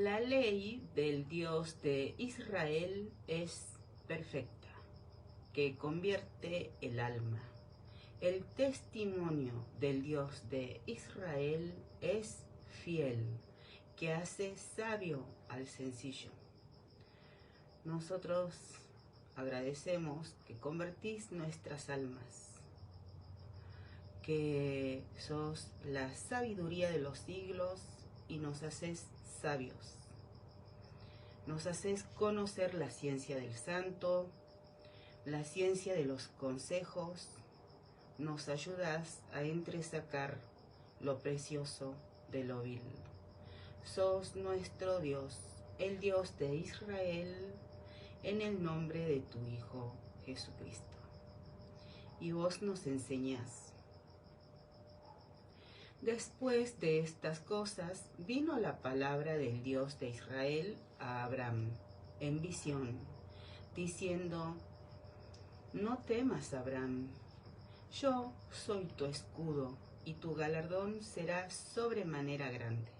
La ley del Dios de Israel es perfecta, que convierte el alma. El testimonio del Dios de Israel es fiel, que hace sabio al sencillo. Nosotros agradecemos que convertís nuestras almas, que sos la sabiduría de los siglos y nos haces sabios. Nos haces conocer la ciencia del santo, la ciencia de los consejos. Nos ayudas a entresacar lo precioso de lo vil. Sos nuestro Dios, el Dios de Israel, en el nombre de tu Hijo Jesucristo. Y vos nos enseñás. Después de estas cosas, vino la palabra del Dios de Israel a Abraham en visión, diciendo: No temas, Abraham, yo soy tu escudo, y tu galardón será sobremanera grande.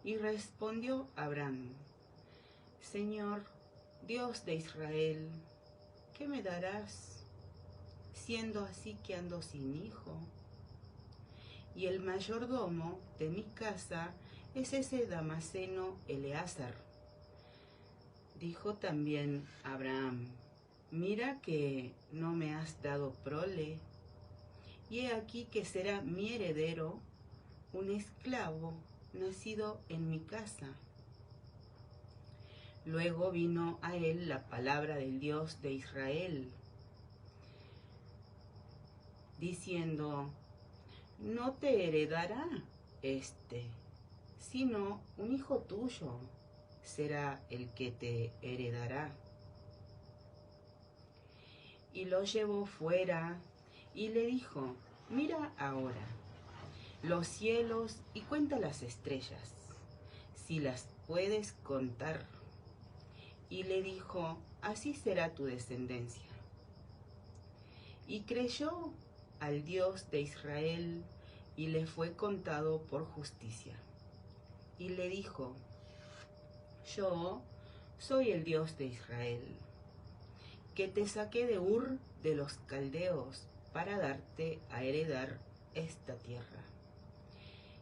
Y respondió Abraham: Señor, Dios de Israel, ¿qué me darás, siendo así que ando sin hijo? Y el mayordomo de mi casa es ese Damaseno Eleazar. Dijo también Abraham: Mira que no me has dado prole, y he aquí que será mi heredero un esclavo nacido en mi casa. Luego vino a él la palabra del Dios de Israel, diciendo: No te heredará sino un hijo tuyo será el que te heredará. Y lo llevó fuera y le dijo: Mira ahora los cielos y cuenta las estrellas, si las puedes contar. Y le dijo: Así será tu descendencia. Y creyó al Dios de Israel, y le fue contado por justicia. Y le dijo: Yo soy el Dios de Israel, que te saqué de Ur de los caldeos para darte a heredar esta tierra.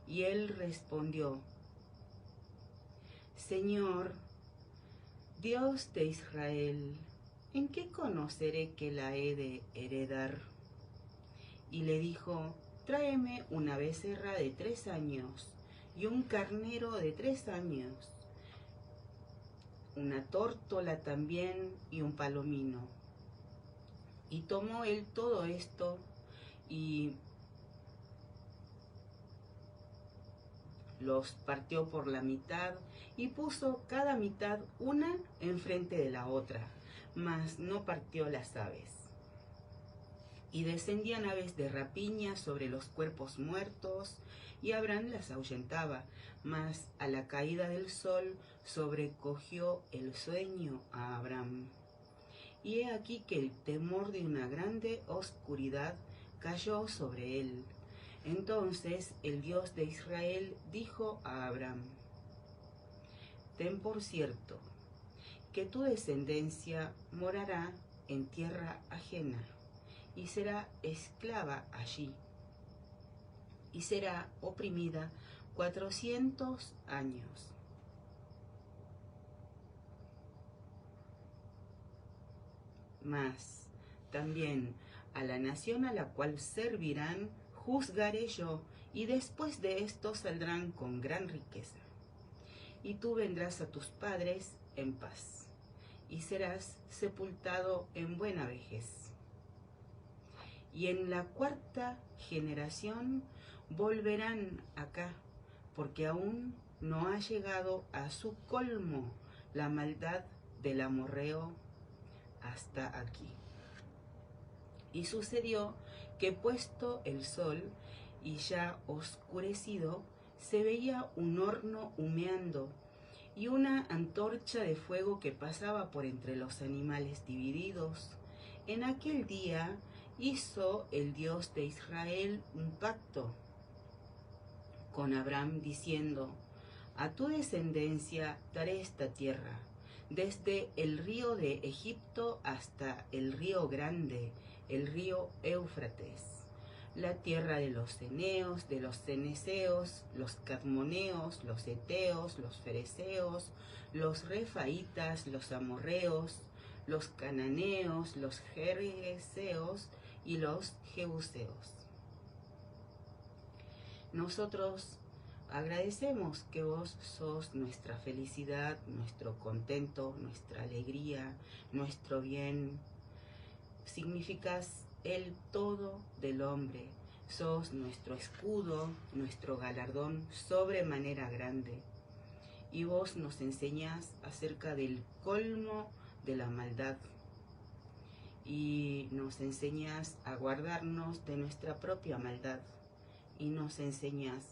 Y él respondió: Señor, Dios de Israel, ¿en qué conoceré que la he de heredar? Y le dijo: Tráeme una becerra de 3 años y un carnero de 3 años, una tórtola también y un palomino. Y tomó él todo esto y los partió por la mitad y puso cada mitad una enfrente de la otra, mas no partió las aves. Y descendían aves de rapiña sobre los cuerpos muertos, y Abraham las ahuyentaba, mas a la caída del sol sobrecogió el sueño a Abraham. Y he aquí que el temor de una grande oscuridad cayó sobre él. Entonces el Dios de Israel dijo a Abraham: Ten por cierto que tu descendencia morará en tierra ajena, y será esclava allí, y será oprimida 400 años. Mas también a la nación a la cual servirán juzgaré yo, y después de esto saldrán con gran riqueza. Y tú vendrás a tus padres en paz, y serás sepultado en buena vejez. Y en la 4ª generación volverán acá, porque aún no ha llegado a su colmo la maldad del amorreo hasta aquí. Y sucedió que puesto el sol y ya oscurecido, se veía un horno humeando y una antorcha de fuego que pasaba por entre los animales divididos. En aquel día hizo el Dios de Israel un pacto con Abraham, diciendo: A tu descendencia daré esta tierra, desde el río de Egipto hasta el río grande, el río Éufrates, la tierra de los ceneos, de los ceneseos, los cadmoneos, los eteos, los fereceos, los refaitas, los amorreos, los cananeos, los gergeseos y los jebuseos. Nosotros agradecemos que vos sos nuestra felicidad, nuestro contento, nuestra alegría, nuestro bien. Significas el todo del hombre. Sos nuestro escudo, nuestro galardón sobremanera grande. Y vos nos enseñás acerca del colmo de la maldad. Y nos enseñás a guardarnos de nuestra propia maldad. Y nos enseñás: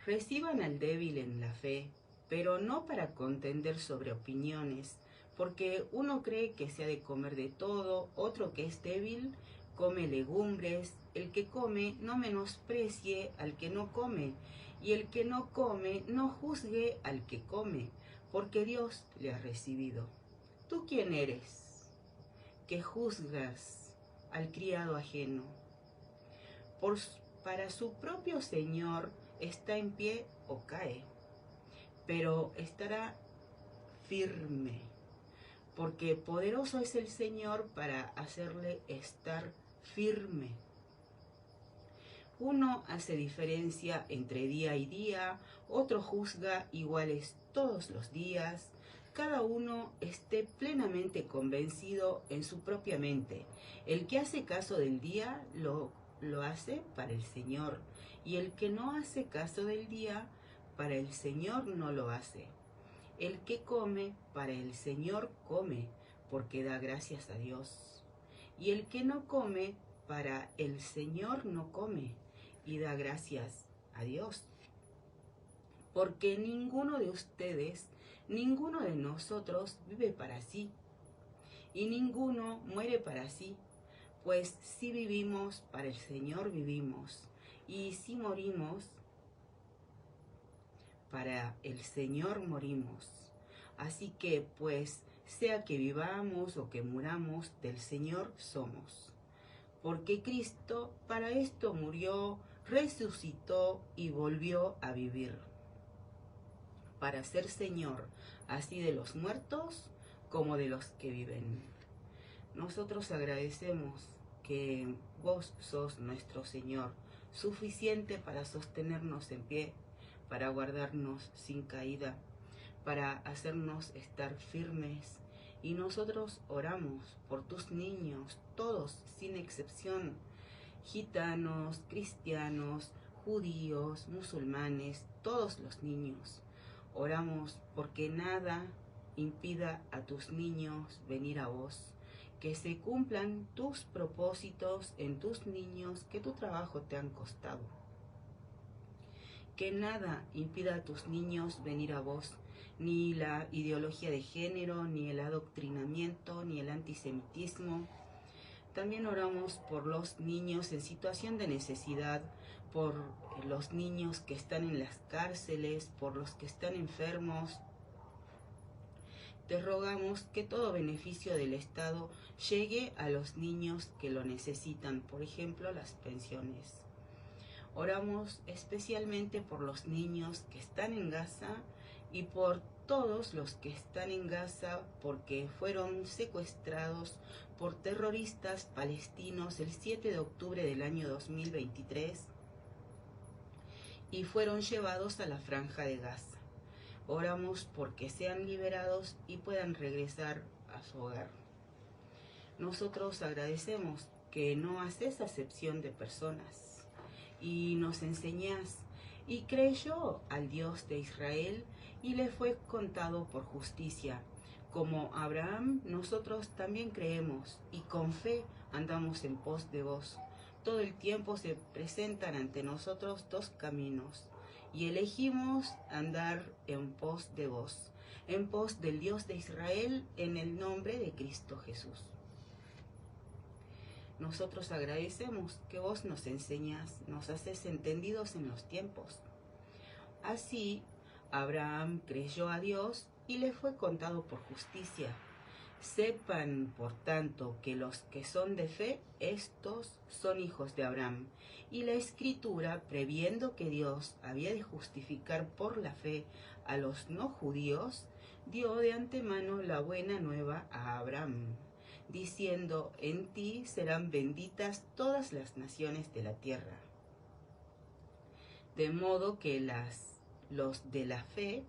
reciban al débil en la fe, pero no para contender sobre opiniones, porque uno cree que se ha de comer de todo, otro que es débil come legumbres, el que come no menosprecie al que no come, y el que no come no juzgue al que come, porque Dios le ha recibido. ¿Tú quién eres, que juzgas al criado ajeno? Para su propio Señor está en pie o cae, pero estará firme, porque poderoso es el Señor para hacerle estar firme. Uno hace diferencia entre día y día, otro juzga iguales todos los días. Cada uno esté plenamente convencido en su propia mente. El que hace caso del día lo hace para el Señor, y el que no hace caso del día, para el Señor no lo hace. El que come, para el Señor come, porque da gracias a Dios. Y el que no come, para el Señor no come, y da gracias a Dios. Porque ninguno de ustedes, ninguno de nosotros vive para sí, y ninguno muere para sí. Pues si vivimos, para el Señor vivimos, y si morimos, para el Señor morimos. Así que, pues, sea que vivamos o que muramos, del Señor somos. Porque Cristo para esto murió, resucitó y volvió a vivir, para ser Señor, así de los muertos como de los que viven. Nosotros agradecemos que vos sos nuestro Señor, suficiente para sostenernos en pie, para guardarnos sin caída, para hacernos estar firmes. Y nosotros oramos por tus niños, todos sin excepción, gitanos, cristianos, judíos, musulmanes, todos los niños. Oramos porque nada impida a tus niños venir a vos, que se cumplan tus propósitos en tus niños que tu trabajo te han costado. Que nada impida a tus niños venir a vos, ni la ideología de género, ni el adoctrinamiento, ni el antisemitismo. También oramos por los niños en situación de necesidad, por los niños que están en las cárceles, por los que están enfermos. Te rogamos que todo beneficio del Estado llegue a los niños que lo necesitan, por ejemplo, las pensiones. Oramos especialmente por los niños que están en Gaza y por todos los que están en Gaza porque fueron secuestrados por terroristas palestinos el 7 de octubre del año 2023 y fueron llevados a la Franja de Gaza. Oramos porque sean liberados y puedan regresar a su hogar. Nosotros agradecemos que no haces acepción de personas y nos enseñás: y creyó al Dios de Israel y le fue contado por justicia. Como Abraham, nosotros también creemos y con fe andamos en pos de vos. Todo el tiempo se presentan ante nosotros dos caminos y elegimos andar en pos de vos, en pos del Dios de Israel, en el nombre de Cristo Jesús. Nosotros agradecemos que vos nos enseñas, nos haces entendidos en los tiempos. Así, Abraham creyó a Dios y le fue contado por justicia. Sepan, por tanto, que los que son de fe, estos son hijos de Abraham. Y la Escritura, previendo que Dios había de justificar por la fe a los no judíos, dio de antemano la buena nueva a Abraham, diciendo: en ti serán benditas todas las naciones de la tierra. De modo que los de la fe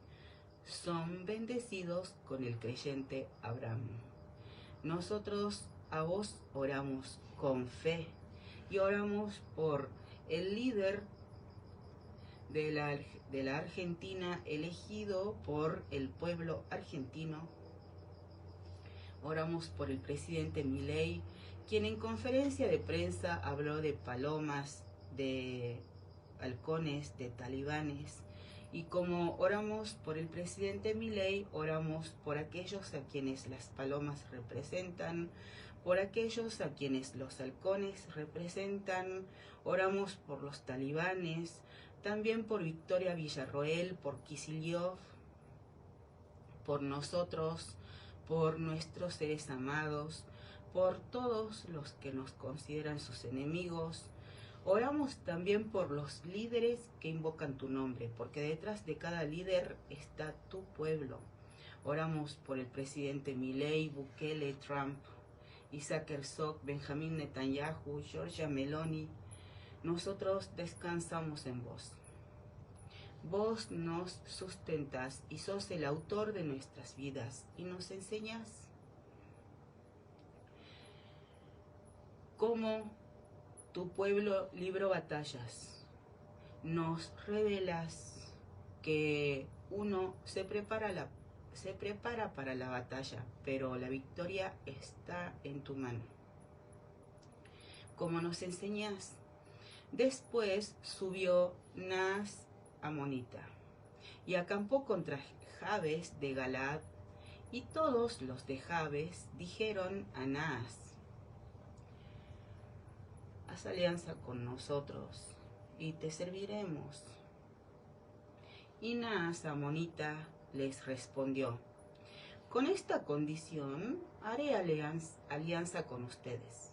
son bendecidos con el creyente Abraham. Nosotros a vos oramos con fe y oramos por el líder de la Argentina elegido por el pueblo argentino. Oramos por el presidente Milei, quien en conferencia de prensa habló de palomas, de halcones, de talibanes. Y como oramos por el presidente Milei, oramos por aquellos a quienes las palomas representan, por aquellos a quienes los halcones representan, oramos por los talibanes, también por Victoria Villarroel, por Kicillof, por nosotros, por nuestros seres amados, por todos los que nos consideran sus enemigos. Oramos también por los líderes que invocan tu nombre, porque detrás de cada líder está tu pueblo. Oramos por el presidente Milei, Bukele, Trump, Isaac Herzog, Benjamín Netanyahu, Giorgia Meloni. Nosotros descansamos en vos. Vos nos sustentas y sos el autor de nuestras vidas y nos enseñas cómo tu pueblo libró batallas. Nos revelas que uno se prepara para la batalla, pero la victoria está en tu mano. Como nos enseñas, después subió Naas Amonita y acampó contra Jabes de Galaad, y todos los de Jabes dijeron a Naas: haz alianza con nosotros y te serviremos. Y Naas Amonita les respondió: con esta condición haré alianza con ustedes,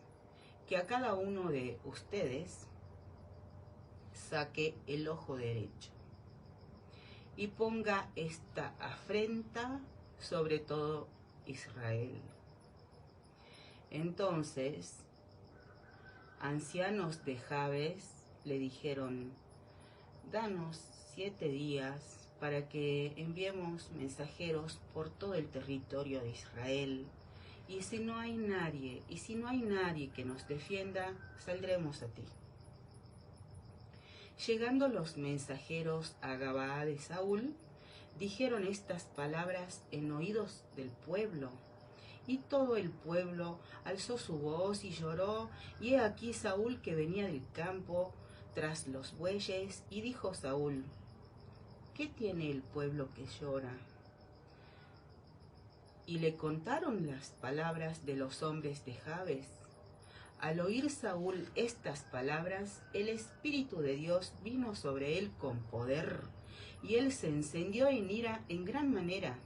que a cada uno de ustedes saque el ojo derecho y ponga esta afrenta sobre todo Israel. Entonces, ancianos de Jabes le dijeron: danos 7 días para que enviemos mensajeros por todo el territorio de Israel, y si no hay nadie que nos defienda, saldremos a ti. Llegando los mensajeros a Gabaa de Saúl, dijeron estas palabras en oídos del pueblo. Y todo el pueblo alzó su voz y lloró, y he aquí Saúl que venía del campo tras los bueyes, y dijo Saúl: ¿qué tiene el pueblo que llora? Y le contaron las palabras de los hombres de Jabes. Al oír Saúl estas palabras, el Espíritu de Dios vino sobre él con poder, y él se encendió en ira en gran manera.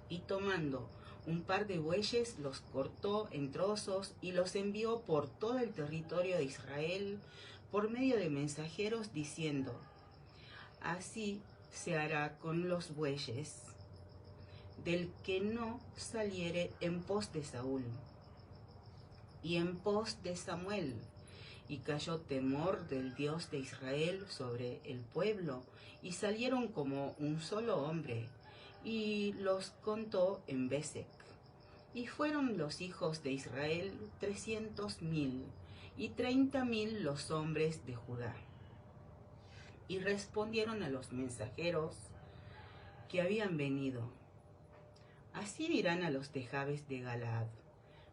Y tomando un par de bueyes, los cortó en trozos y los envió por todo el territorio de Israel por medio de mensajeros, diciendo: así se hará con los bueyes del que no saliere en pos de Saúl y en pos de Samuel. Y cayó temor del Dios de Israel sobre el pueblo, y salieron como un solo hombre, y los contó en Besec. Y fueron los hijos de Israel 300,000, y 30,000 los hombres de Judá. Y respondieron a los mensajeros que habían venido: así dirán a los de Jabes de Galaad: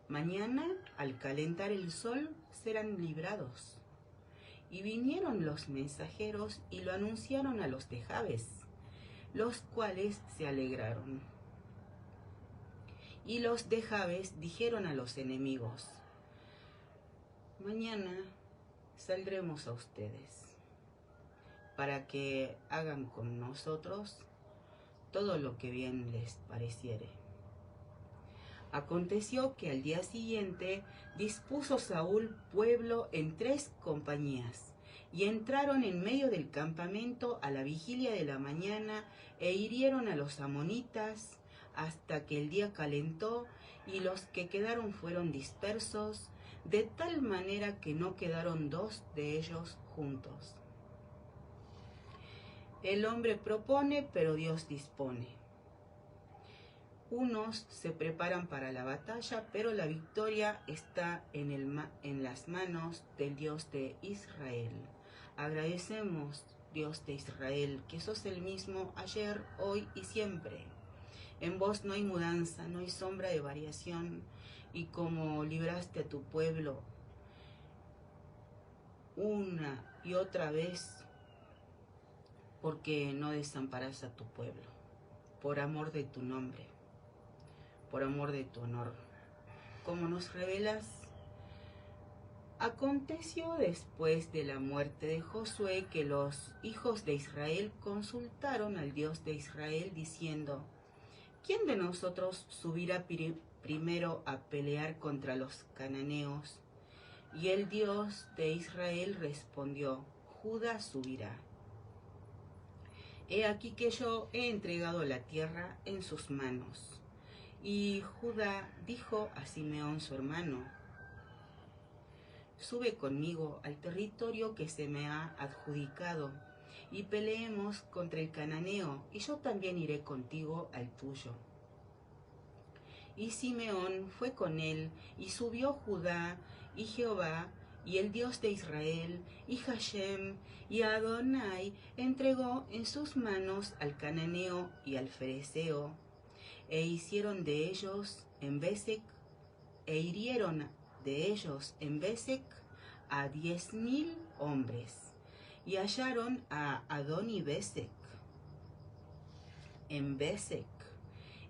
mañana, al calentar el sol, serán librados. Y vinieron los mensajeros y lo anunciaron a los de Jabes, los cuales se alegraron. Y los de Jabes dijeron a los enemigos: mañana saldremos a ustedes. para que hagan con nosotros todo lo que bien les pareciere. Aconteció que al día siguiente dispuso Saúl pueblo en 3 compañías, y entraron en medio del campamento a la vigilia de la mañana, e hirieron a los amonitas hasta que el día calentó, y los que quedaron fueron dispersos, de tal manera que no quedaron 2 de ellos juntos. El hombre propone, pero Dios dispone. Unos se preparan para la batalla, pero la victoria está en las manos del Dios de Israel. Agradecemos, Dios de Israel, que sos el mismo ayer, hoy y siempre. En vos no hay mudanza, no hay sombra de variación, y como libraste a tu pueblo una y otra vez, porque no desamparás a tu pueblo, por amor de tu nombre, por amor de tu honor. Como nos revelas, aconteció después de la muerte de Josué que los hijos de Israel consultaron al Dios de Israel diciendo: ¿quién de nosotros subirá primero a pelear contra los cananeos? Y el Dios de Israel respondió: Judá subirá. He aquí que yo he entregado la tierra en sus manos. Y Judá dijo a Simeón su hermano: sube conmigo al territorio que se me ha adjudicado, y peleemos contra el cananeo, y yo también iré contigo al tuyo. Y Simeón fue con él, y subió Judá, y Jehová, y el Dios de Israel, y Hashem, y Adonai entregó en sus manos al cananeo y al fereceo, e hicieron de ellos en Besec, e hirieron de ellos en Besec a 10,000 hombres, y hallaron a Adoni-Besec en Besec,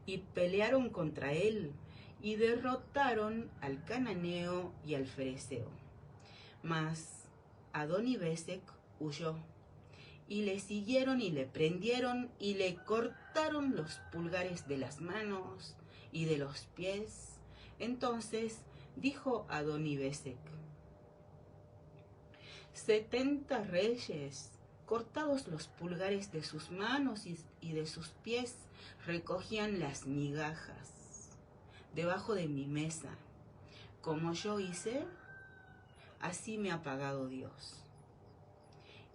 y pelearon contra él, y derrotaron al cananeo y al fereceo. Mas Adoni-Besec huyó, y le siguieron y le prendieron, y le cortaron los pulgares de las manos y de los pies. Entonces dijo Adoni-Besec: 70 reyes, cortados los pulgares de sus manos y de sus pies, recogían las migajas debajo de mi mesa. Como yo hice, así me ha pagado Dios.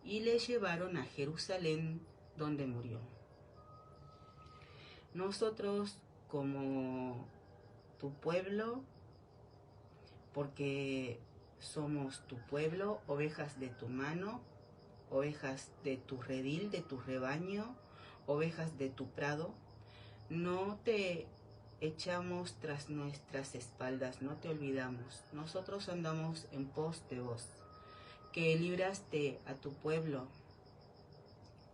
Y le llevaron a Jerusalén, donde murió. Nosotros, como tu pueblo, porque somos tu pueblo, ovejas de tu mano, ovejas de tu redil, de tu rebaño, ovejas de tu prado, no te echamos tras nuestras espaldas, no te olvidamos. Nosotros andamos en pos de vos, que libraste a tu pueblo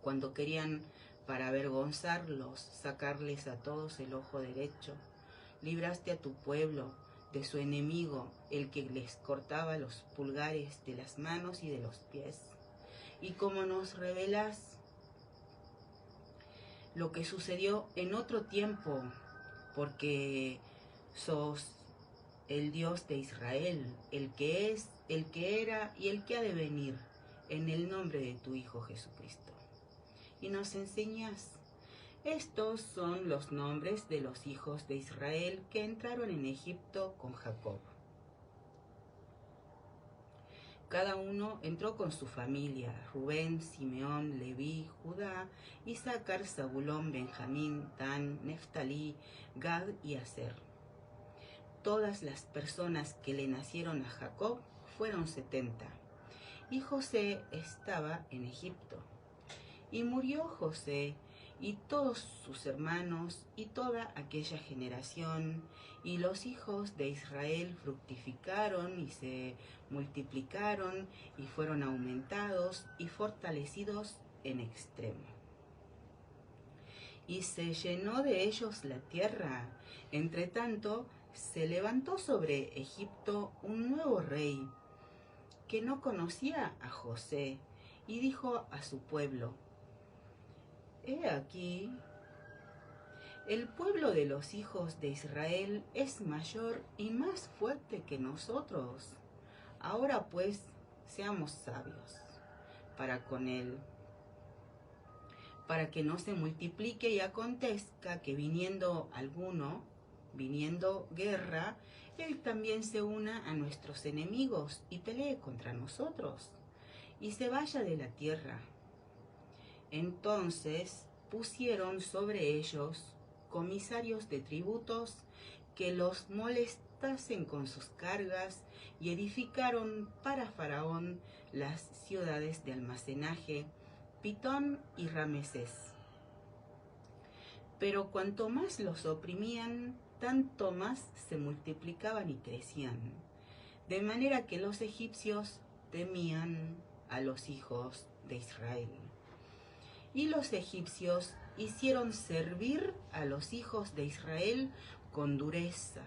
cuando querían, para avergonzarlos, sacarles a todos el ojo derecho. Libraste a tu pueblo de su enemigo, el que les cortaba los pulgares de las manos y de los pies. Y como nos revelas lo que sucedió en otro tiempo, porque sos el Dios de Israel, el que es, el que era y el que ha de venir, en el nombre de tu Hijo Jesucristo. Y nos enseñas: estos son los nombres de los hijos de Israel que entraron en Egipto con Jacob. Cada uno entró con su familia: Rubén, Simeón, Leví, Judá, Isaacar, Zabulón, Benjamín, Dan, Neftalí, Gad y Aser. Todas las personas que le nacieron a Jacob fueron 70. Y José estaba en Egipto. Y murió José y todos sus hermanos y toda aquella generación, y los hijos de Israel fructificaron y se multiplicaron y fueron aumentados y fortalecidos en extremo. Y se llenó de ellos la tierra. Entre tanto, se levantó sobre Egipto un nuevo rey que no conocía a José, y dijo a su pueblo: He aquí, el pueblo de los hijos de Israel es mayor y más fuerte que nosotros. Ahora pues, seamos sabios para con él, para que no se multiplique y acontezca que viniendo guerra, él también se una a nuestros enemigos y pelee contra nosotros, y se vaya de la tierra. Entonces pusieron sobre ellos comisarios de tributos que los molestasen con sus cargas, y edificaron para Faraón las ciudades de almacenaje, Pitón y Ramesés. Pero cuanto más los oprimían, tanto más se multiplicaban y crecían, de manera que los egipcios temían a los hijos de Israel. Y los egipcios hicieron servir a los hijos de Israel con dureza,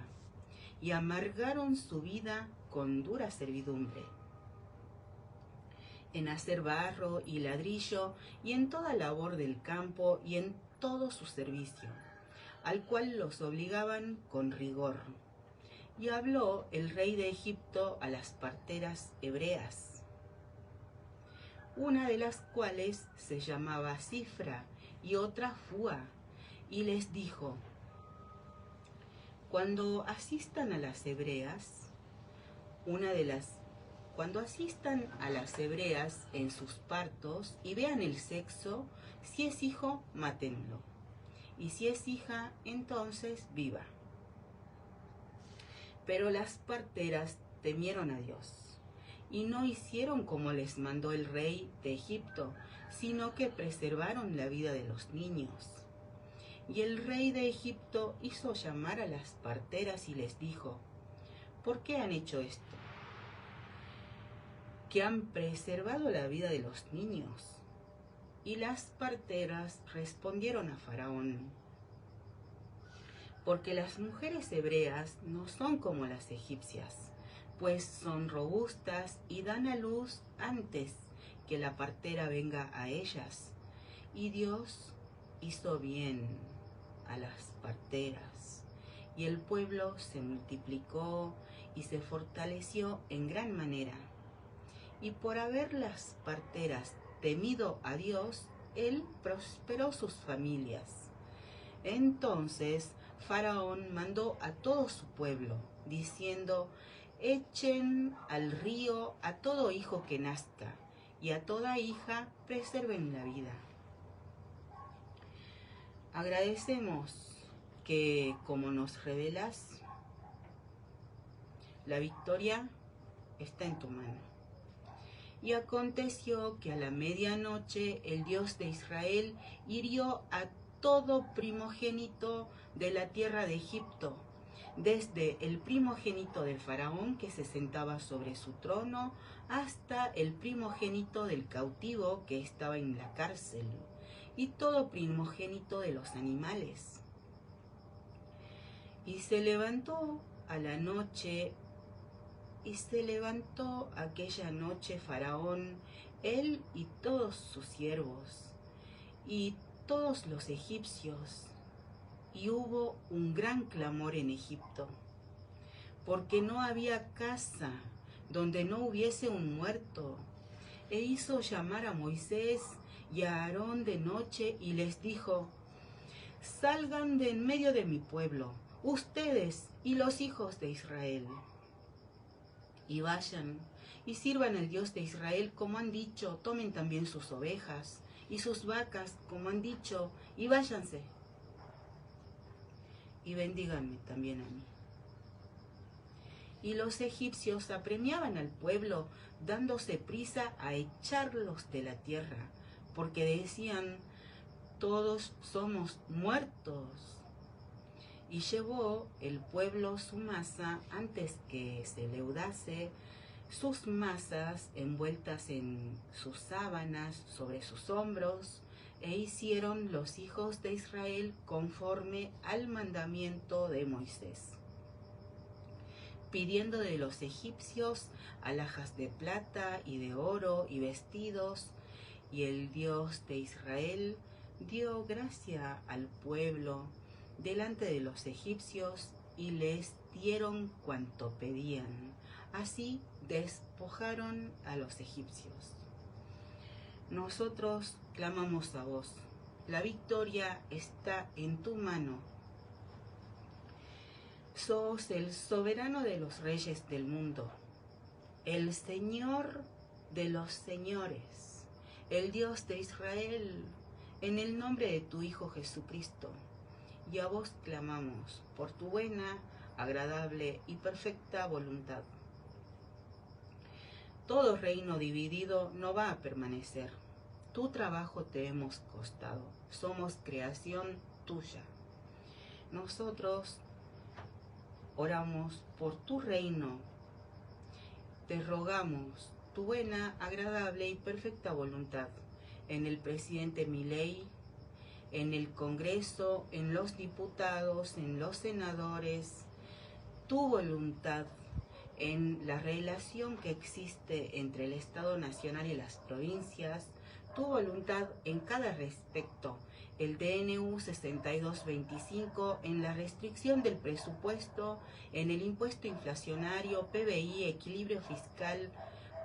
y amargaron su vida con dura servidumbre, en hacer barro y ladrillo, y en toda labor del campo, y en todo su servicio, al cual los obligaban con rigor. Y habló el rey de Egipto a las parteras hebreas, una de las cuales se llamaba Cifra y otra Fúa, y les dijo: Cuando asistan a las hebreas en sus partos y vean el sexo, si es hijo, mátenlo, y si es hija, entonces viva. Pero las parteras temieron a Dios, y no hicieron como les mandó el rey de Egipto, sino que preservaron la vida de los niños. Y el rey de Egipto hizo llamar a las parteras y les dijo: ¿Por qué han hecho esto? Que han preservado la vida de los niños. Y las parteras respondieron a Faraón: porque las mujeres hebreas no son como las egipcias, pues son robustas y dan a luz antes que la partera venga a ellas. Y Dios hizo bien a las parteras, y el pueblo se multiplicó y se fortaleció en gran manera. Y por haber las parteras temido a Dios, él prosperó sus familias. Entonces Faraón mandó a todo su pueblo, diciendo: Echen al río a todo hijo que nazca, y a toda hija preserven la vida. Agradecemos que, como nos revelas, la victoria está en tu mano. Y aconteció que a la medianoche el Dios de Israel hirió a todo primogénito de la tierra de Egipto, desde el primogénito del faraón que se sentaba sobre su trono, hasta el primogénito del cautivo que estaba en la cárcel, y todo primogénito de los animales. Y se levantó aquella noche Faraón, él y todos sus siervos, y todos los egipcios, y hubo un gran clamor en Egipto, porque no había casa donde no hubiese un muerto. E hizo llamar a Moisés y a Aarón de noche y les dijo: Salgan de en medio de mi pueblo, ustedes y los hijos de Israel, y vayan y sirvan al Dios de Israel como han dicho. Tomen también sus ovejas y sus vacas como han dicho, y váyanse. Y bendíganme también a mí. Y los egipcios apremiaban al pueblo, dándose prisa a echarlos de la tierra, porque decían: todos somos muertos. Y llevó el pueblo su masa antes que se leudase, sus masas envueltas en sus sábanas sobre sus hombros, e hicieron los hijos de Israel conforme al mandamiento de Moisés, pidiendo de los egipcios alhajas de plata y de oro y vestidos, Y el Dios de Israel dio gracia al pueblo delante de los egipcios y les dieron cuanto pedían. Así despojaron a los egipcios. Nosotros clamamos a vos. La victoria está en tu mano. Sos el soberano de los reyes del mundo, el Señor de los señores, el Dios de Israel, en el nombre de tu Hijo Jesucristo. Y a vos clamamos por tu buena, agradable y perfecta voluntad. Todo reino dividido no va a permanecer. Tu trabajo te hemos costado. Somos creación tuya. Nosotros oramos por tu reino. Te rogamos tu buena, agradable y perfecta voluntad en el presidente Milei, en el Congreso, en los diputados, en los senadores. Tu voluntad en la relación que existe entre el Estado Nacional y las provincias, tu voluntad en cada respecto, el DNU 6225, en la restricción del presupuesto, en el impuesto inflacionario, PBI, equilibrio fiscal,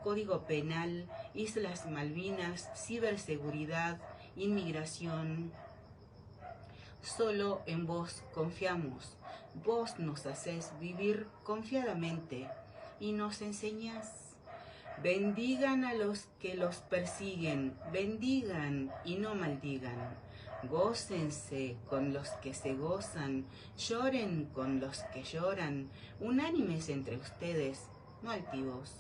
Código Penal, Islas Malvinas, ciberseguridad, inmigración. Solo en vos confiamos. Vos nos hacés vivir confiadamente y nos enseñás. Bendigan a los que los persiguen, bendigan y no maldigan. Gócense con los que se gozan, lloren con los que lloran, unánimes entre ustedes, no altivos,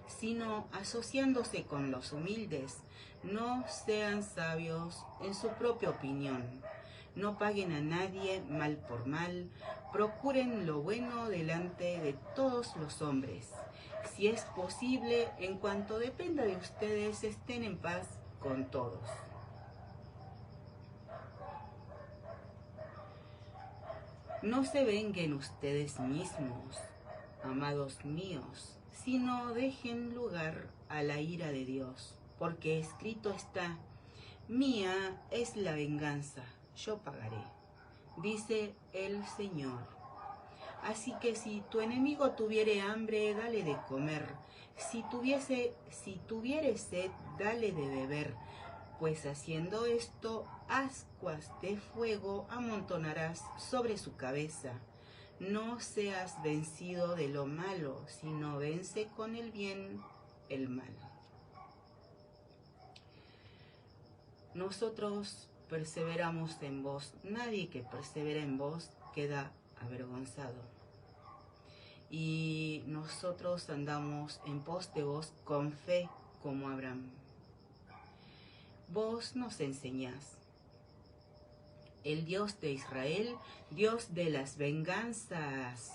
sino asociándose con los humildes. No sean sabios en su propia opinión. No paguen a nadie mal por mal, procuren lo bueno delante de todos los hombres. Si es posible, en cuanto dependa de ustedes, estén en paz con todos. No se venguen ustedes mismos, amados míos, sino dejen lugar a la ira de Dios, porque escrito está: mía es la venganza, yo pagaré, dice el Señor. Así que si tu enemigo tuviere hambre, dale de comer, si tuviere sed, dale de beber, pues haciendo esto, ascuas de fuego amontonarás sobre su cabeza. No seas vencido de lo malo, sino vence con el bien el mal. Nosotros perseveramos en vos. Nadie que persevera en vos queda avergonzado. Y nosotros andamos en pos de vos con fe como Abraham. Vos nos enseñás. El Dios de Israel, Dios de las venganzas,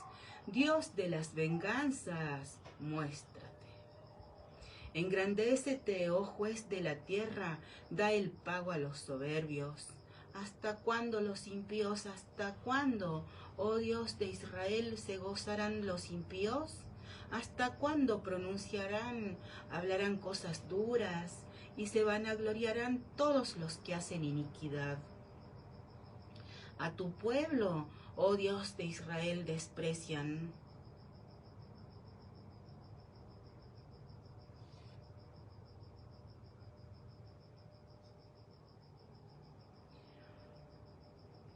Dios de las venganzas, muéstrate. Engrandécete, oh juez de la tierra, da el pago a los soberbios. ¿Hasta cuándo los impíos? ¿Hasta cuándo, oh Dios de Israel, se gozarán los impíos? ¿Hasta cuándo pronunciarán, hablarán cosas duras y se vanagloriarán todos los que hacen iniquidad? A tu pueblo, oh Dios de Israel, desprecian.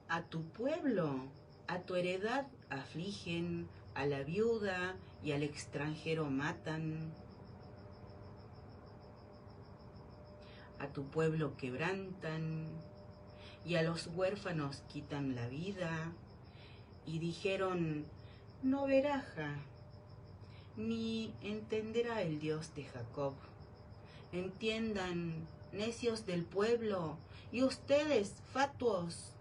A tu pueblo, a tu heredad afligen, a la viuda y al extranjero matan. A tu pueblo quebrantan y a los huérfanos quitan la vida. Y dijeron: no verá Jah, ni entenderá el Dios de Jacob. Entiendan, necios del pueblo, y ustedes, fatuos,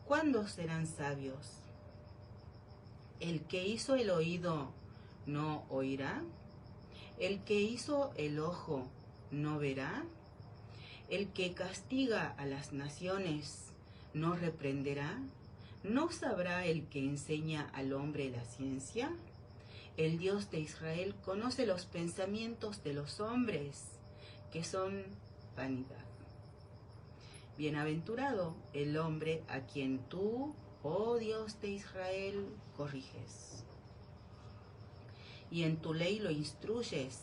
¿cuándo serán sabios? El que hizo el oído, ¿no oirá? El que hizo el ojo, ¿no verá? El que castiga a las naciones, ¿no reprenderá? ¿No sabrá el que enseña al hombre la ciencia? El Dios de Israel conoce los pensamientos de los hombres, que son vanidad. Bienaventurado el hombre a quien tú, oh Dios de Israel, corriges, y en tu ley lo instruyes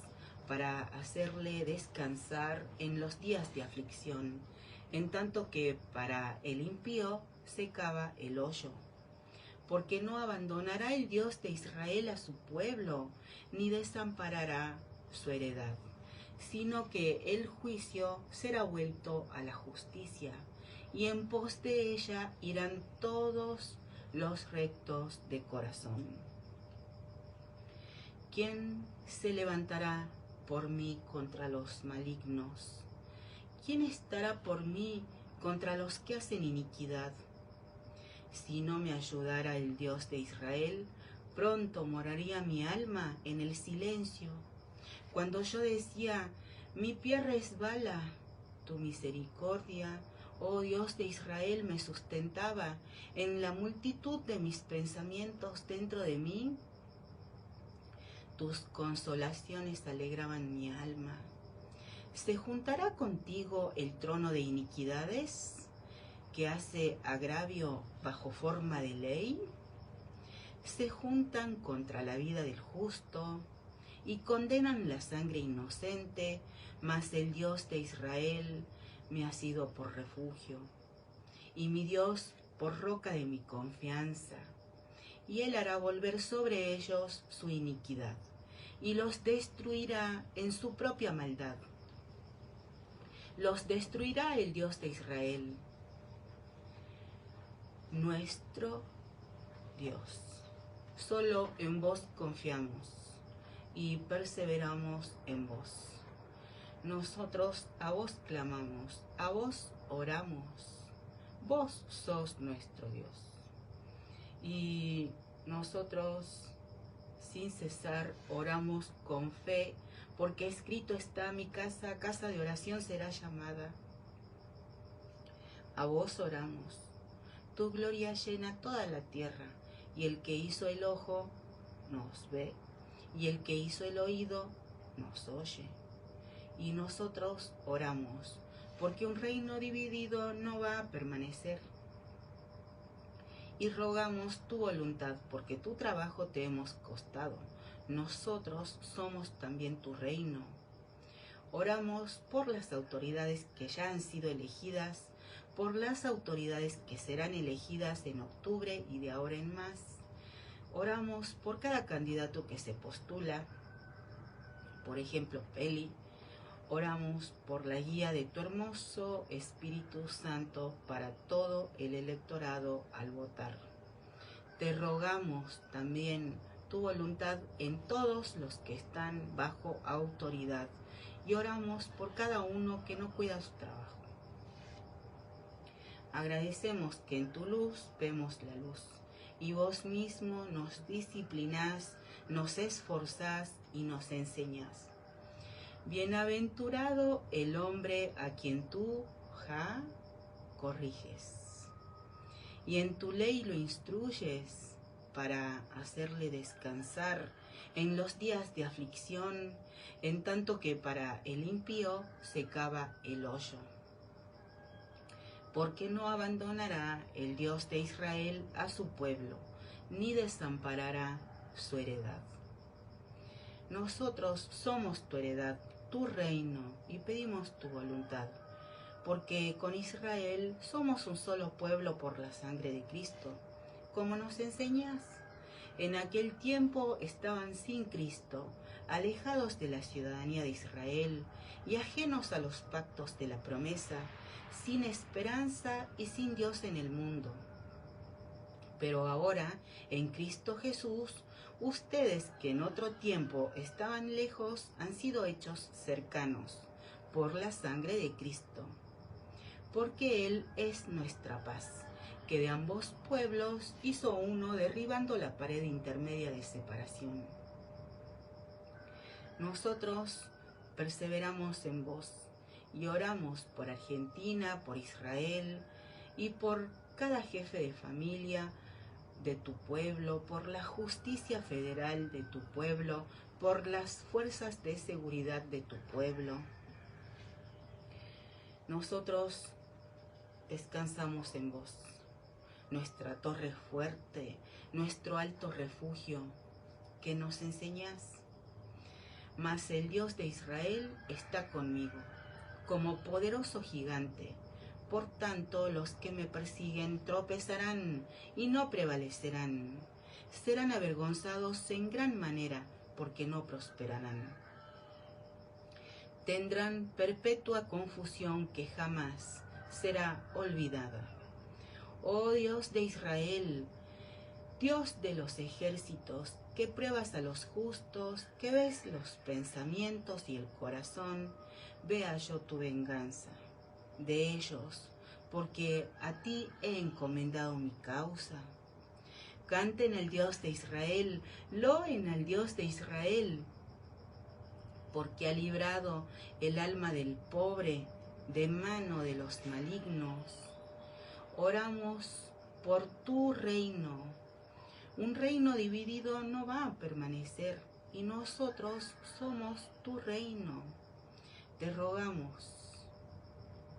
para hacerle descansar en los días de aflicción, en tanto que para el impío se cava el hoyo. Porque no abandonará el Dios de Israel a su pueblo, ni desamparará su heredad, sino que el juicio será vuelto a la justicia, y en pos de ella irán todos los rectos de corazón. ¿Quién se levantará por mí contra los malignos? ¿Quién estará por mí contra los que hacen iniquidad? Si no me ayudara el Dios de Israel, pronto moraría mi alma en el silencio. Cuando yo decía, mi pie resbala, tu misericordia, oh Dios de Israel, me sustentaba en la multitud de mis pensamientos dentro de mí. Tus consolaciones alegraban mi alma. ¿Se juntará contigo el trono de iniquidades, que hace agravio bajo forma de ley? Se juntan contra la vida del justo y condenan la sangre inocente, mas el Dios de Israel me ha sido por refugio, y mi Dios por roca de mi confianza. Y él hará volver sobre ellos su iniquidad, y los destruirá en su propia maldad. Los destruirá el Dios de Israel, nuestro Dios. Solo en vos confiamos y perseveramos en vos. Nosotros a vos clamamos, a vos oramos. Vos sos nuestro Dios. Y nosotros sin cesar oramos con fe, porque escrito está: mi casa, casa de oración será llamada. A vos oramos. Tu gloria llena toda la tierra, y el que hizo el ojo nos ve, y el que hizo el oído nos oye. Y nosotros oramos, porque un reino dividido no va a permanecer. Y rogamos tu voluntad, porque tu trabajo te hemos costado. Nosotros somos también tu reino. Oramos por las autoridades que ya han sido elegidas, por las autoridades que serán elegidas en octubre y de ahora en más. Oramos por cada candidato que se postula, por ejemplo, Peli. Oramos por la guía de tu hermoso Espíritu Santo para todo el electorado al votar. Te rogamos también tu voluntad en todos los que están bajo autoridad, y oramos por cada uno que no cuida su trabajo. Agradecemos que en tu luz vemos la luz, y vos mismo nos disciplinás, nos esforzás y nos enseñás. Bienaventurado el hombre a quien tú, Jah, corriges, y en tu ley lo instruyes para hacerle descansar en los días de aflicción, en tanto que para el impío se cava el hoyo. Porque no abandonará el Dios de Israel a su pueblo, ni desamparará su heredad. Nosotros somos tu heredad, tu reino, y pedimos tu voluntad, porque con Israel somos un solo pueblo por la sangre de Cristo, como nos enseñas. En aquel tiempo estaban sin Cristo, alejados de la ciudadanía de Israel y ajenos a los pactos de la promesa, sin esperanza y sin Dios en el mundo. Pero ahora, en Cristo Jesús, ustedes que en otro tiempo estaban lejos han sido hechos cercanos por la sangre de Cristo, porque Él es nuestra paz, que de ambos pueblos hizo uno, derribando la pared intermedia de separación. Nosotros perseveramos en vos y oramos por Argentina, por Israel y por cada jefe de familia de tu pueblo, por la justicia federal de tu pueblo, por las fuerzas de seguridad de tu pueblo. Nosotros descansamos en vos, nuestra torre fuerte, nuestro alto refugio, que nos enseñás. Mas el Dios de Israel está conmigo, como poderoso gigante. Por tanto, los que me persiguen tropezarán y no prevalecerán. Serán avergonzados en gran manera, porque no prosperarán. Tendrán perpetua confusión que jamás será olvidada. Oh Dios de Israel, Dios de los ejércitos, que pruebas a los justos, que ves los pensamientos y el corazón, vea yo tu venganza de ellos, porque a ti he encomendado mi causa. Canten al Dios de Israel, loen al Dios de Israel, porque ha librado el alma del pobre de mano de los malignos. Oramos por tu reino. Un reino dividido no va a permanecer, y nosotros somos tu reino. Te rogamos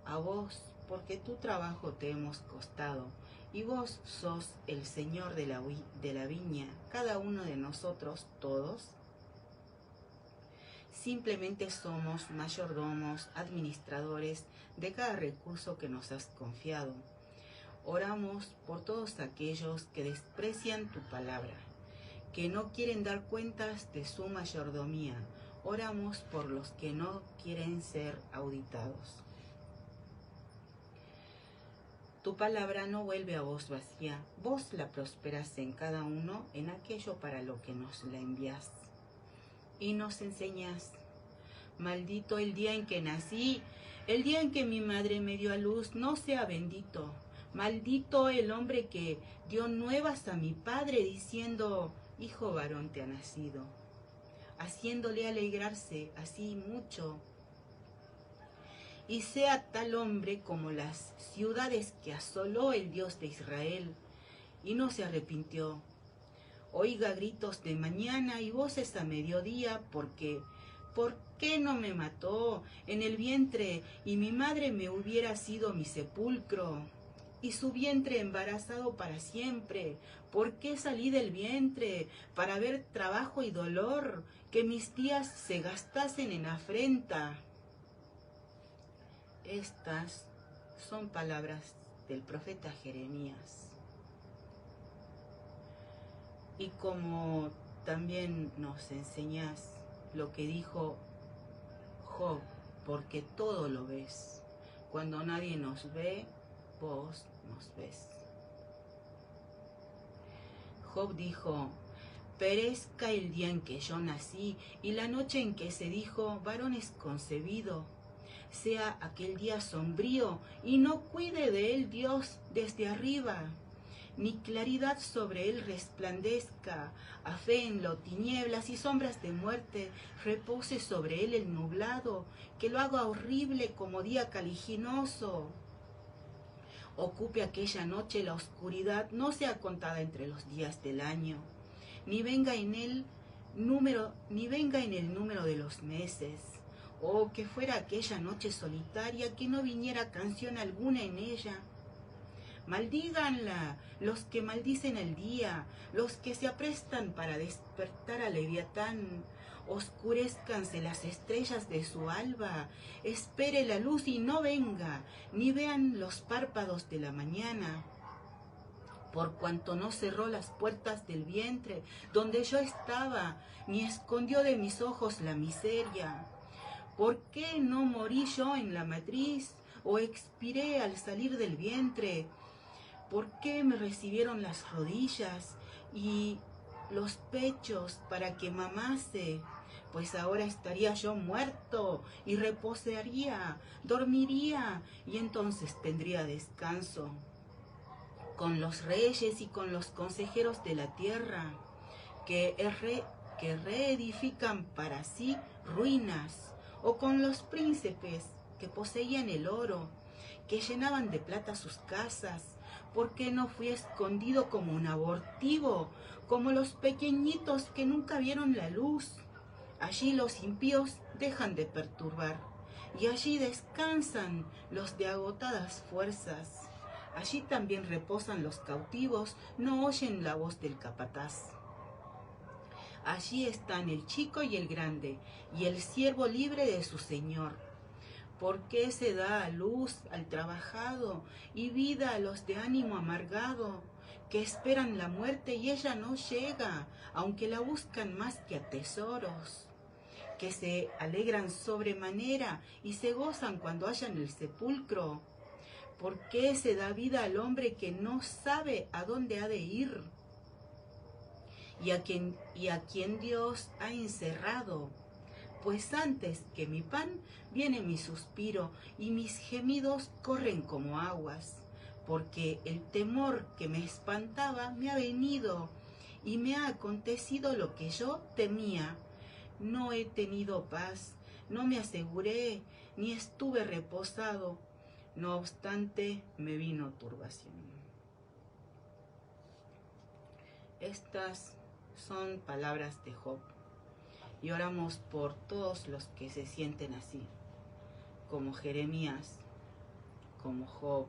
a vos, porque tu trabajo te hemos costado, y vos sos el Señor de la viña, cada uno de nosotros, todos. Simplemente somos mayordomos, administradores de cada recurso que nos has confiado. Oramos por todos aquellos que desprecian tu palabra, que no quieren dar cuentas de su mayordomía. Oramos por los que no quieren ser auditados. Tu palabra no vuelve a vos vacía, vos la prosperás en cada uno en aquello para lo que nos la envías. Y nos enseñas: maldito el día en que nací, el día en que mi madre me dio a luz, no sea bendito. Maldito el hombre que dio nuevas a mi padre diciendo: hijo varón te ha nacido, haciéndole alegrarse así mucho. Y sea tal hombre como las ciudades que asoló el Dios de Israel, y no se arrepintió. Oiga gritos de mañana y voces a mediodía, porque ¿por qué no me mató en el vientre y mi madre me hubiera sido mi sepulcro? Y su vientre embarazado para siempre. ¿Por qué salí del vientre? Para ver trabajo y dolor, que mis días se gastasen en afrenta. Estas son palabras del profeta Jeremías. Y como también nos enseñás lo que dijo Job, porque todo lo ves. Cuando nadie nos ve, vos nos ves. Job dijo: perezca el día en que yo nací y la noche en que se dijo varón es concebido. Sea aquel día sombrío y no cuide de él Dios desde arriba, ni claridad sobre él resplandezca, aféenlo tinieblas y sombras de muerte, repose sobre él el nublado, que lo haga horrible como día caliginoso. Ocupe aquella noche la oscuridad, no sea contada entre los días del año, ni venga en el número de los meses. Oh, que fuera aquella noche solitaria, que no viniera canción alguna en ella. Maldíganla los que maldicen el día, los que se aprestan para despertar a Leviatán. Oscurezcanse las estrellas de su alba, espere la luz y no venga, ni vean los párpados de la mañana. Por cuanto no cerró las puertas del vientre donde yo estaba, ni escondió de mis ojos la miseria. ¿Por qué no morí yo en la matriz o expiré al salir del vientre? ¿Por qué me recibieron las rodillas y los pechos para que mamase? Pues ahora estaría yo muerto y reposaría, dormiría y entonces tendría descanso con los reyes y con los consejeros de la tierra, que reedifican para sí ruinas, o con los príncipes que poseían el oro, que llenaban de plata sus casas. ¿Por qué no fui escondido como un abortivo, como los pequeñitos que nunca vieron la luz? Allí los impíos dejan de perturbar, y allí descansan los de agotadas fuerzas. Allí también reposan los cautivos, no oyen la voz del capataz. Allí están el chico y el grande, y el siervo libre de su señor. ¿Por qué se da luz al trabajado y vida a los de ánimo amargado, que esperan la muerte y ella no llega, aunque la buscan más que a tesoros? Que se alegran sobremanera y se gozan cuando hallan el sepulcro. ¿Por qué se da vida al hombre que no sabe a dónde ha de ir? Y a quien Dios ha encerrado. Pues antes que mi pan viene mi suspiro y mis gemidos corren como aguas, porque el temor que me espantaba me ha venido y me ha acontecido lo que yo temía. No he tenido paz, no me aseguré, ni estuve reposado. No obstante, me vino turbación. Estas son palabras de Job. Y oramos por todos los que se sienten así, como Jeremías, como Job.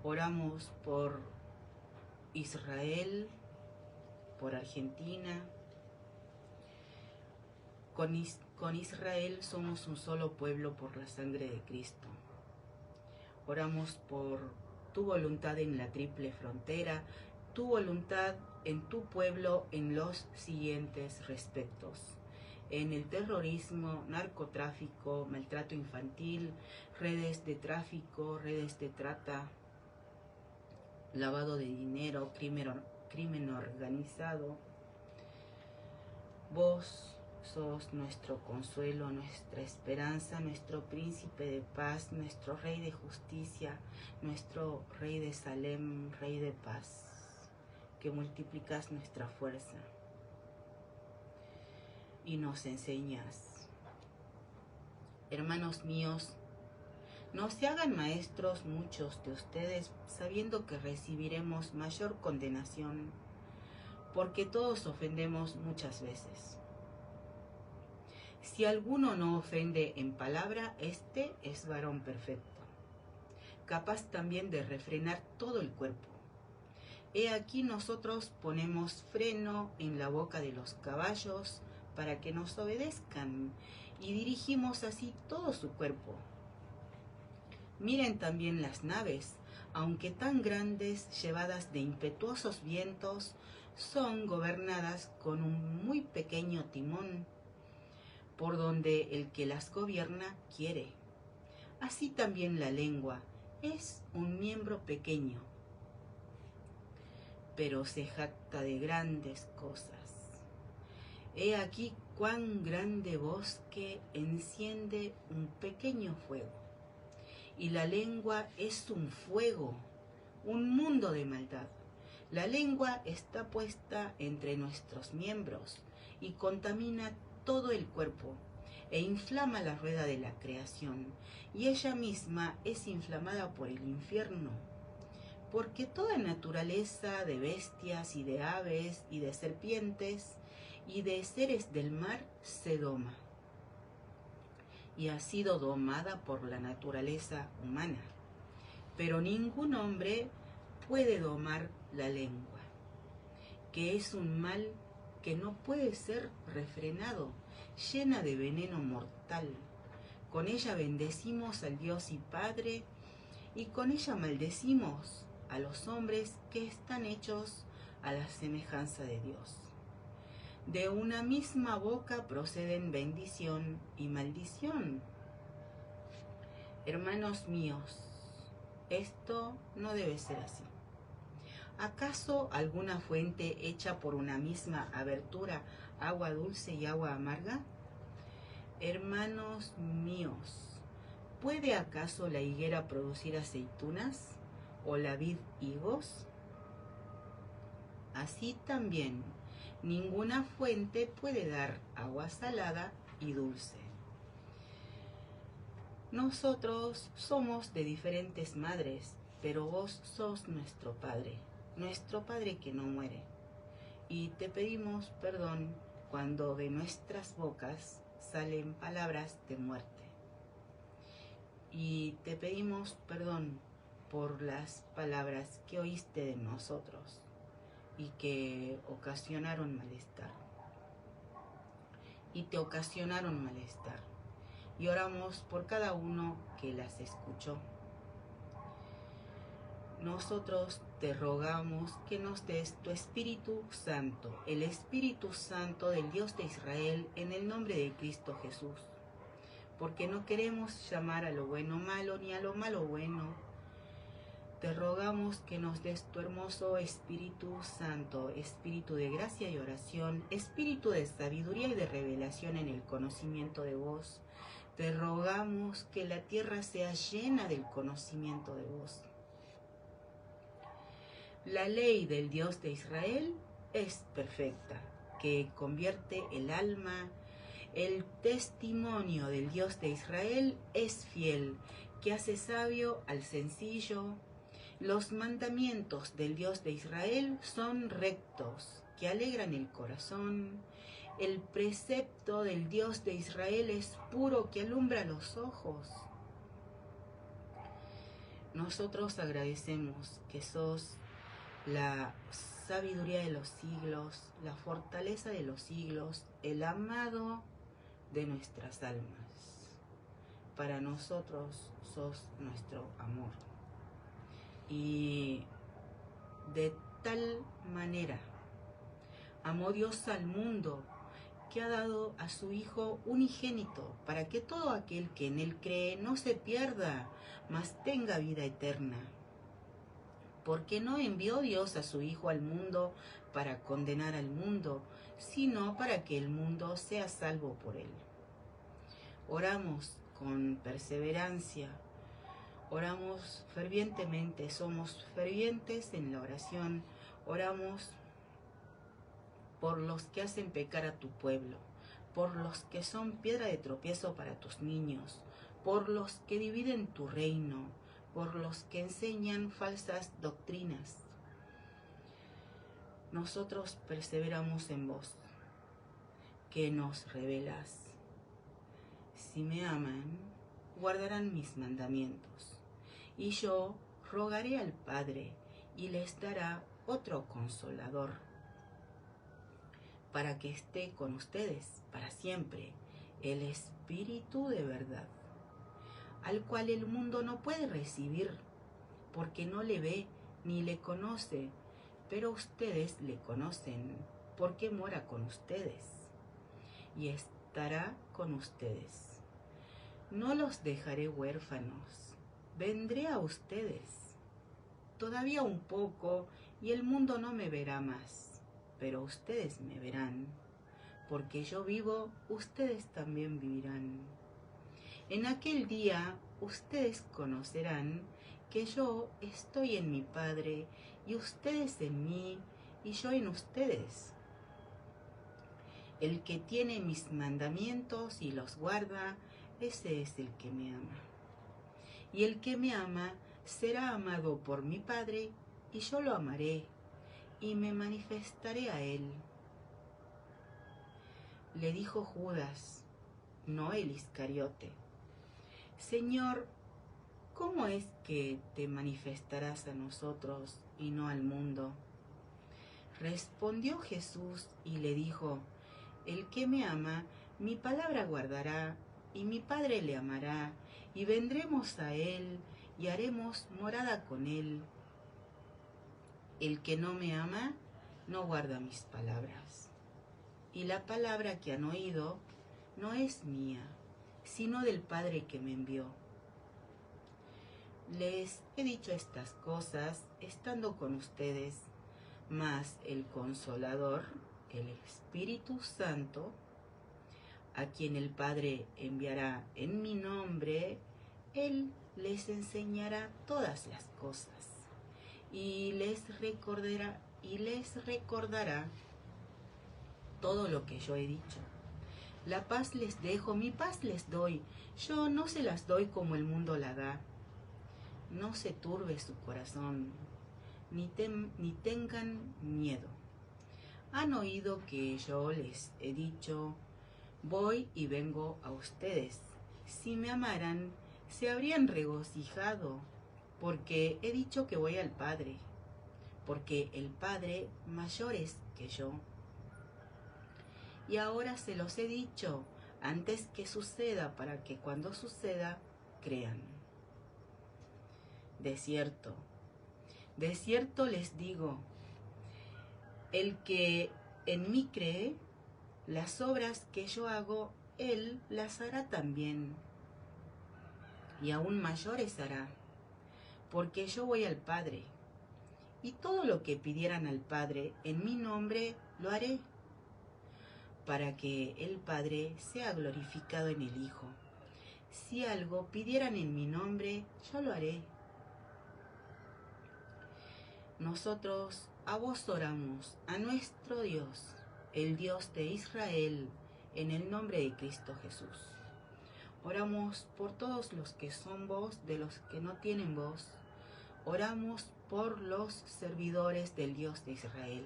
Oramos por Israel, por Argentina. Con Israel somos un solo pueblo por la sangre de Cristo. Oramos por tu voluntad en la triple frontera, tu voluntad en tu pueblo en los siguientes respectos: en el terrorismo, narcotráfico, maltrato infantil, redes de tráfico, redes de trata, lavado de dinero, crimen organizado. Vos sos nuestro consuelo, nuestra esperanza, nuestro príncipe de paz, nuestro rey de justicia, nuestro rey de Salem, rey de paz, que multiplicas nuestra fuerza y nos enseñas. Hermanos míos, no se hagan maestros muchos de ustedes, sabiendo que recibiremos mayor condenación, porque todos ofendemos muchas veces. Si alguno no ofende en palabra, este es varón perfecto, capaz también de refrenar todo el cuerpo. He aquí nosotros ponemos freno en la boca de los caballos para que nos obedezcan, y dirigimos así todo su cuerpo. Miren también las naves, aunque tan grandes, llevadas de impetuosos vientos, son gobernadas con un muy pequeño timón, por donde el que las gobierna quiere. Así también la lengua es un miembro pequeño, pero se jacta de grandes cosas. He aquí cuán grande bosque enciende un pequeño fuego, y la lengua es un fuego, un mundo de maldad. La lengua está puesta entre nuestros miembros y contamina todo el cuerpo e inflama la rueda de la creación, y ella misma es inflamada por el infierno, porque toda naturaleza de bestias y de aves y de serpientes y de seres del mar se doma, y ha sido domada por la naturaleza humana, pero ningún hombre puede domar la lengua, que es un mal que no puede ser refrenado, llena de veneno mortal. Con ella bendecimos al Dios y Padre, y con ella maldecimos a los hombres que están hechos a la semejanza de Dios. De una misma boca proceden bendición y maldición. Hermanos míos, esto no debe ser así. ¿Acaso alguna fuente hecha por una misma abertura, agua dulce y agua amarga? Hermanos míos, ¿puede acaso la higuera producir aceitunas o la vid higos? Así también, ninguna fuente puede dar agua salada y dulce. Nosotros somos de diferentes madres, pero vos sos nuestro Padre que no muere. Y te pedimos perdón cuando de nuestras bocas salen palabras de muerte. y te pedimos perdón por las palabras que oíste de nosotros y que ocasionaron malestar. Y te ocasionaron malestar. Y oramos por cada uno que las escuchó. Nosotros te rogamos que nos des tu Espíritu Santo, el Espíritu Santo del Dios de Israel, en el nombre de Cristo Jesús. Porque no queremos llamar a lo bueno malo, ni a lo malo bueno. Te rogamos que nos des tu hermoso Espíritu Santo, Espíritu de gracia y oración, Espíritu de sabiduría y de revelación en el conocimiento de vos. Te rogamos que la tierra sea llena del conocimiento de vos. La ley del Dios de Israel es perfecta, que convierte el alma. El testimonio del Dios de Israel es fiel, que hace sabio al sencillo. Los mandamientos del Dios de Israel son rectos, que alegran el corazón. El precepto del Dios de Israel es puro, que alumbra los ojos. Nosotros agradecemos que sos la sabiduría de los siglos, la fortaleza de los siglos, el amado de nuestras almas. Para nosotros sos nuestro amor. Y de tal manera amó Dios al mundo, que ha dado a su Hijo unigénito, para que todo aquel que en él cree no se pierda, mas tenga vida eterna. Porque no envió Dios a su Hijo al mundo para condenar al mundo, sino para que el mundo sea salvo por él. Oramos con perseverancia, oramos fervientemente, somos fervientes en la oración, oramos por los que hacen pecar a tu pueblo, por los que son piedra de tropiezo para tus niños, por los que dividen tu reino, por los que enseñan falsas doctrinas. Nosotros perseveramos en vos, que nos revelas. Si me aman, guardarán mis mandamientos, y yo rogaré al Padre, y les dará otro consolador, para que esté con ustedes para siempre, el Espíritu de verdad, al cual el mundo no puede recibir, porque no le ve ni le conoce, pero ustedes le conocen, porque mora con ustedes y estará con ustedes. No los dejaré huérfanos, vendré a ustedes. Todavía un poco y el mundo no me verá más, pero ustedes me verán, porque yo vivo, ustedes también vivirán. En aquel día ustedes conocerán que yo estoy en mi Padre, y ustedes en mí, y yo en ustedes. El que tiene mis mandamientos y los guarda, ese es el que me ama. Y el que me ama será amado por mi Padre, y yo lo amaré, y me manifestaré a él. Le dijo Judas, no el Iscariote: Señor, ¿cómo es que te manifestarás a nosotros y no al mundo? Respondió Jesús y le dijo: el que me ama, mi palabra guardará, y mi Padre le amará, y vendremos a él, y haremos morada con él. El que no me ama, no guarda mis palabras. Y la palabra que han oído no es mía, sino del Padre que me envió. Les he dicho estas cosas estando con ustedes, mas el Consolador, el Espíritu Santo, a quien el Padre enviará en mi nombre, Él les enseñará todas las cosas y les recordará todo lo que yo he dicho. La paz les dejo, mi paz les doy. Yo no se las doy como el mundo la da. No se turbe su corazón, ni tengan miedo. Han oído que yo les he dicho: voy y vengo a ustedes. Si me amaran, se habrían regocijado, porque he dicho que voy al Padre, porque el Padre mayor es que yo. Y ahora se los he dicho antes que suceda, para que cuando suceda crean. De cierto les digo, el que en mí cree, las obras que yo hago, él las hará también, y aún mayores hará, porque yo voy al Padre, y todo lo que pidieran al Padre en mi nombre lo haré, para que el Padre sea glorificado en el Hijo. Si algo pidieran en mi nombre, yo lo haré. Nosotros a vos oramos, a nuestro Dios, el Dios de Israel, en el nombre de Cristo Jesús. Oramos por todos los que son voz, de los que no tienen voz. Oramos por los servidores del Dios de Israel,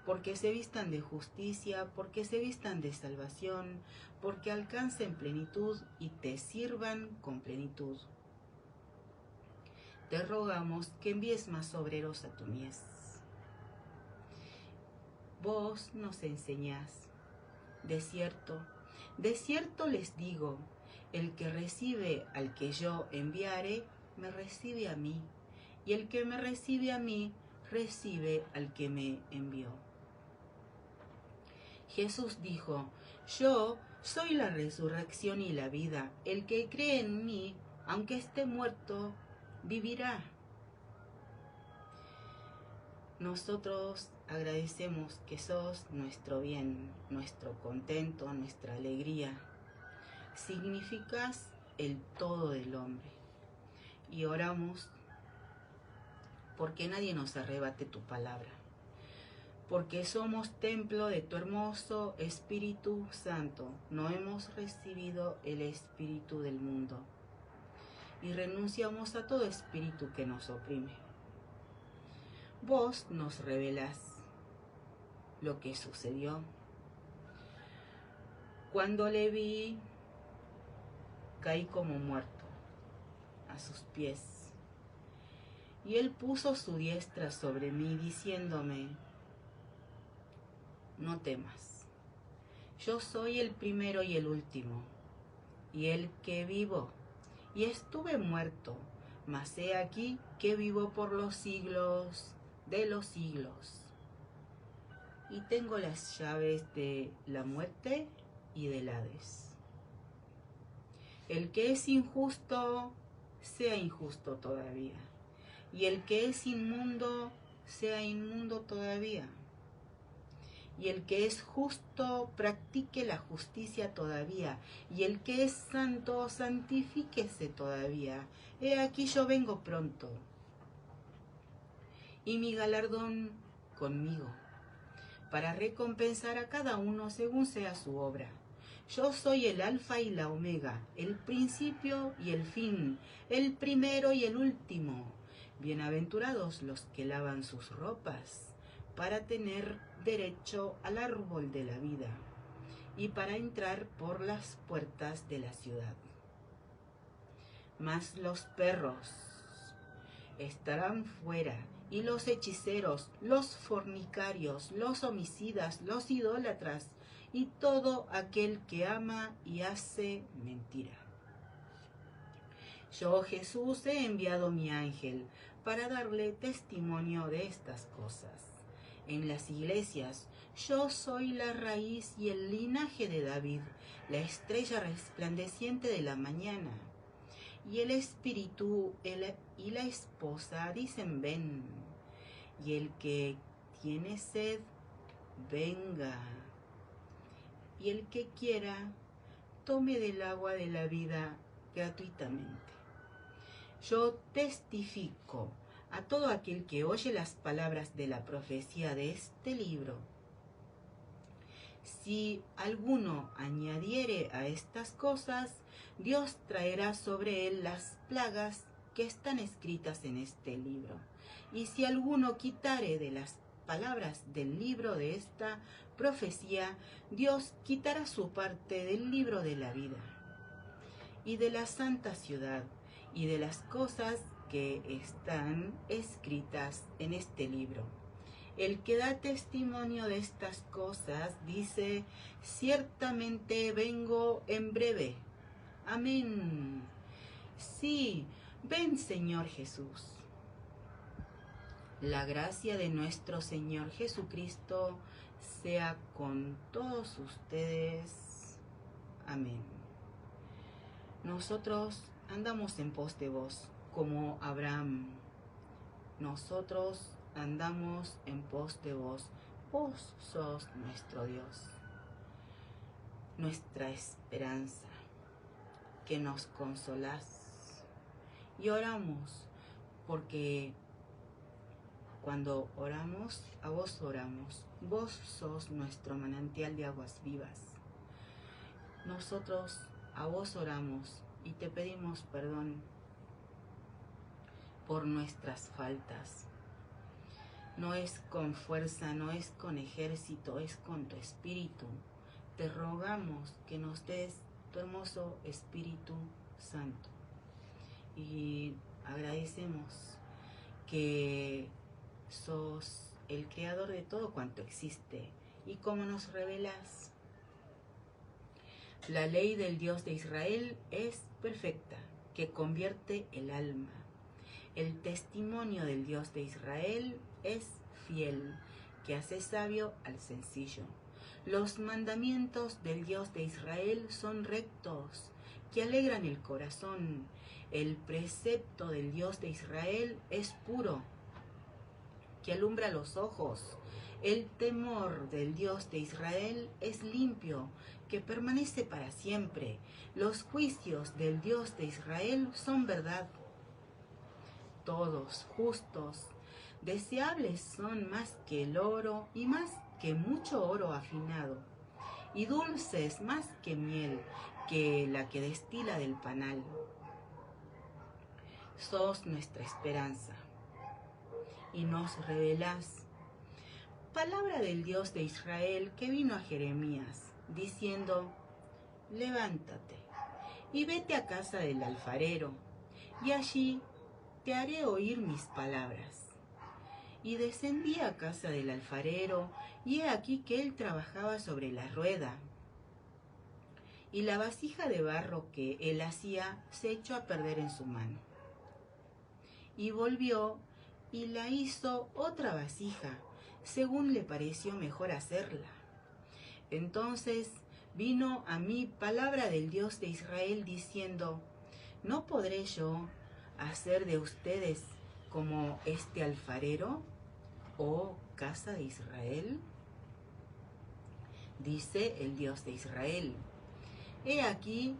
porque se vistan de justicia, porque se vistan de salvación, porque alcancen plenitud y te sirvan con plenitud. Te rogamos que envíes más obreros a tu mies. Vos nos enseñás. De cierto les digo, el que recibe al que yo enviare, me recibe a mí, y el que me recibe a mí, recibe al que me envió. Jesús dijo, yo soy la resurrección y la vida. El que cree en mí, aunque esté muerto, vivirá. Nosotros agradecemos que sos nuestro bien, nuestro contento, nuestra alegría. Significas el todo del hombre. Y oramos porque nadie nos arrebate tu palabra, porque somos templo de tu hermoso Espíritu Santo. No hemos recibido el espíritu del mundo y renunciamos a todo espíritu que nos oprime. Vos nos revelás lo que sucedió. Cuando le vi, caí como muerto a sus pies, y él puso su diestra sobre mí, diciéndome, no temas, yo soy el primero y el último, y el que vivo, y estuve muerto, mas he aquí que vivo por los siglos de los siglos, y tengo las llaves de la muerte y del Hades. El que es injusto, sea injusto todavía, y el que es inmundo, sea inmundo todavía, y el que es justo, practique la justicia todavía, y el que es santo, santifíquese todavía. He aquí yo vengo pronto, y mi galardón conmigo, para recompensar a cada uno según sea su obra. Yo soy el alfa y la omega, el principio y el fin, el primero y el último. Bienaventurados los que lavan sus ropas, para tener derecho al árbol de la vida y para entrar por las puertas de la ciudad. Mas los perros estarán fuera, y los hechiceros, los fornicarios, los homicidas, los idólatras, y todo aquel que ama y hace mentira. Yo, Jesús, he enviado mi ángel para darle testimonio de estas cosas. En las iglesias, yo soy la raíz y el linaje de David, la estrella resplandeciente de la mañana. Y el espíritu y la esposa dicen, ven. Y el que tiene sed, venga. Y el que quiera, tome del agua de la vida gratuitamente. Yo testifico a todo aquel que oye las palabras de la profecía de este libro. Si alguno añadiere a estas cosas, Dios traerá sobre él las plagas que están escritas en este libro. Y si alguno quitare de las palabras del libro de esta profecía, Dios quitará su parte del libro de la vida y de la santa ciudad, y de las cosas que están escritas en este libro. El que da testimonio de estas cosas dice: ciertamente vengo en breve. Amén. Sí, ven, Señor Jesús. La gracia de nuestro Señor Jesucristo sea con todos ustedes. Amén. Nosotros andamos en pos de vos, como Abraham. Nosotros andamos en pos de vos. Vos sos nuestro Dios, nuestra esperanza, que nos consolás. Y oramos, porque cuando oramos, a vos oramos. Vos sos nuestro manantial de aguas vivas. Nosotros a vos oramos y te pedimos perdón por nuestras faltas. No es con fuerza, no es con ejército, es con tu espíritu. Te rogamos que nos des tu hermoso Espíritu Santo. Y agradecemos que sos el creador de todo cuanto existe. Y como nos revelas, la ley del Dios de Israel es perfecta, que convierte el alma. El testimonio del Dios de Israel es fiel, que hace sabio al sencillo. Los mandamientos del Dios de Israel son rectos, que alegran el corazón. El precepto del Dios de Israel es puro, que alumbra los ojos. El temor del Dios de Israel es limpio, que permanece para siempre. Los juicios del Dios de Israel son verdad, todos justos. Deseables son más que el oro y más que mucho oro afinado, y dulces más que miel, que la que destila del panal. Sos nuestra esperanza y nos revelás palabra del Dios de Israel que vino a Jeremías diciendo: levántate y vete a casa del alfarero, y allí te haré oír mis palabras. Y descendí a casa del alfarero, y he aquí que él trabajaba sobre la rueda, y la vasija de barro que él hacía se echó a perder en su mano. Y volvió y la hizo otra vasija, según le pareció mejor hacerla. Entonces vino a mí palabra del Dios de Israel diciendo: ¿no podré yo hacer de ustedes como este alfarero, oh casa de Israel? Dice el Dios de Israel: he aquí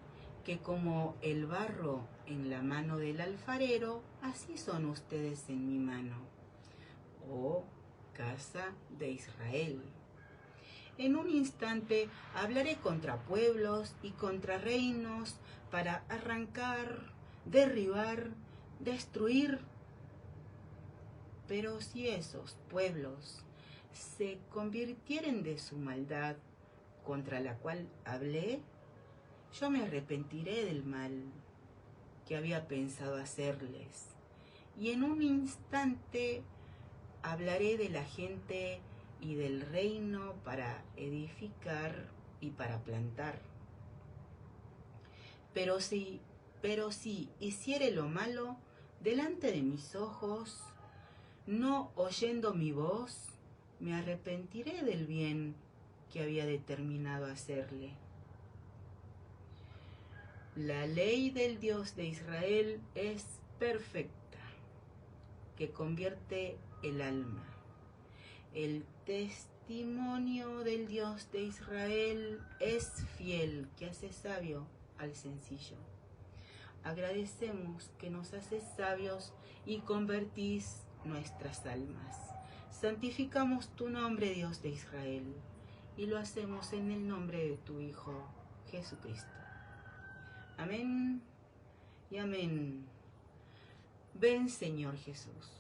que como el barro en la mano del alfarero, así son ustedes en mi mano, oh casa de Israel. En un instante hablaré contra pueblos y contra reinos para arrancar, derribar, destruir. Pero si esos pueblos se convirtieren de su maldad contra la cual hablé, yo me arrepentiré del mal que había pensado hacerles. Y en un instante hablaré de la gente y del reino para edificar y para plantar. Pero si hiciere lo malo delante de mis ojos, no oyendo mi voz, me arrepentiré del bien que había determinado hacerle. La ley del Dios de Israel es perfecta, que convierte el alma. El testimonio del Dios de Israel es fiel, que hace sabio al sencillo. Agradecemos que nos haces sabios y convertís nuestras almas. Santificamos tu nombre, Dios de Israel, y lo hacemos en el nombre de tu Hijo, Jesucristo. Amén y amén. Ven, Señor Jesús.